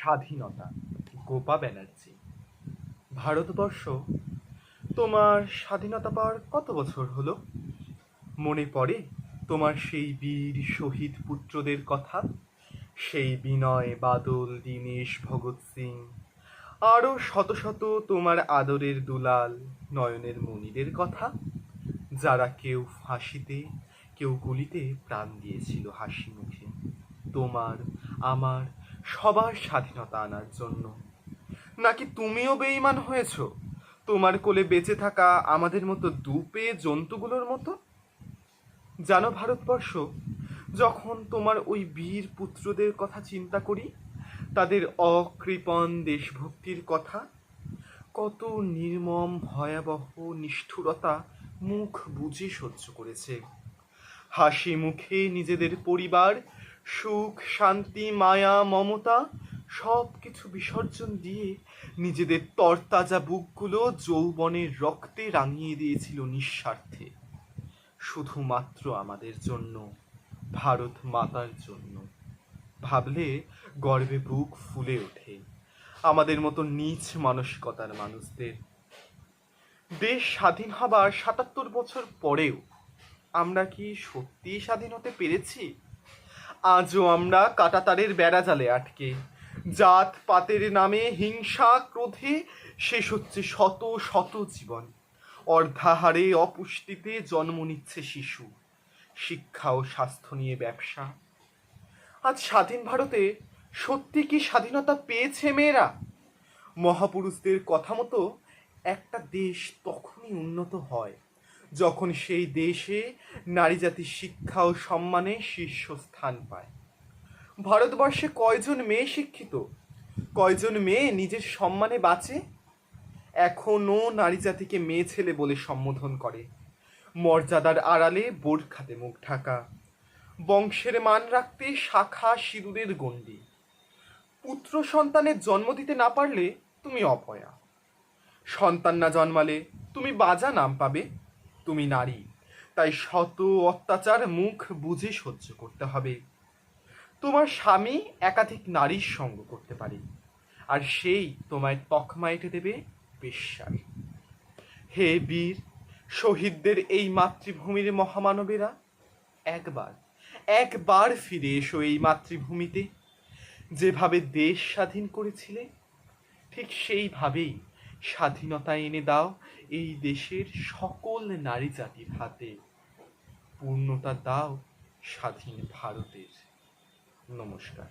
স্বাধীনতা। গোপা ব্যানার্জি। ভারতবর্ষ, তোমার স্বাধীনতা পাওয়ার কত বছর হলো? মনে পড়ে তোমার সেই বীর শহীদ পুত্রদের কথা? সেই বিনয় বাদল, দীনেশ, ভগৎ সিং, আরও শত শত তোমার আদরের দুলাল, নয়নের মনিদের কথা, যারা কেউ ফাঁসিতে, কেউ গুলিতে প্রাণ দিয়েছিল হাসি মুখে তোমার, আমার, সবার স্বাধীনতা আনার জন্য। নাকি তুমিও বেঈমান হয়েছ, তোমার কোলে বেঁচে থাকা আমাদের মতো দুপে জন্তুগুলোর মতো? জানো ভারতবর্ষ, যখন তোমার ওই বীর পুত্রদের কথা চিন্তা করি, তাদের অকৃপণ দেশভক্তির কথা, কত নির্মম ভয়াবহ নিষ্ঠুরতা মুখ বুজে সহ্য করেছে। হাসি মুখে নিজেদের পরিবার, সুখ, শান্তি, মায়া, মমতা সব কিছু বিসর্জন দিয়ে নিজেদের তরতাজা বুকগুলো যৌবনের রক্তে রাঙিয়ে দিয়েছিল নিঃস্বার্থে, শুধুমাত্র আমাদের জন্য, ভারত মাতার জন্য। ভাবলে গর্বে বুক ফুলে ওঠে আমাদের মতো নীচ মানসিকতার মানুষদের। দেশ স্বাধীন হবার ৭৭ বছর পরেও আমরা কি সত্যিই স্বাধীন হতে পেরেছি? আজও আমরা কাঁটাতারের বেড়াজালে আটকে, জাত পাতের নামে হিংসা ক্রোধে শেষ হচ্ছে শত শত জীবন, অর্ধাহারে অপুষ্টিতে জন্ম নিচ্ছে শিশু, শিক্ষা ও স্বাস্থ্য নিয়ে ব্যবসা। আজ স্বাধীন ভারতে সত্যি কি স্বাধীনতা পেয়েছে মেয়েরা? মহাপুরুষদের কথা মতো একটা দেশ তখনই উন্নত হয় যখন সেই দেশে নারী জাতি শিক্ষা ও সম্মানে শীর্ষস্থান পায়। ভারতবর্ষে কয়জন মেয়ে শিক্ষিত? কয়জন মেয়ে নিজের সম্মানে বাঁচে? এখনও নারী জাতিকে মেয়ে ছেলে বলে সম্বোধন করে, মর্যাদার আড়ালে বোরখাতে মুখ ঢাকা, বংশের মান রাখতে শাখা সিঁদুরের গণ্ডি। পুত্র সন্তানের জন্ম দিতে না পারলে তুমি অপয়া, সন্তান না জন্মালে তুমি বাজা নাম পাবে। তুমি নারী, তাই শত অত্যাচার মুখ বুঝে সহ্য করতে হবে। তোমার স্বামী একাধিক নারীর সঙ্গ করতে পারে, আর সেই তোমায় তকমা এঁটে দেবে বেশ্যার। হে বীর শহীদদের এই মাতৃভূমির মহামানবেরা, একবার একবার ফিরে এসো এই মাতৃভূমিতে। যেভাবে দেশ স্বাধীন করেছিলে, ঠিক সেইভাবেই স্বাধীনতা এনে দাও এই দেশের সকল নারী জাতির হাতে। পূর্ণতা দাও স্বাধীন ভারতের। নমস্কার।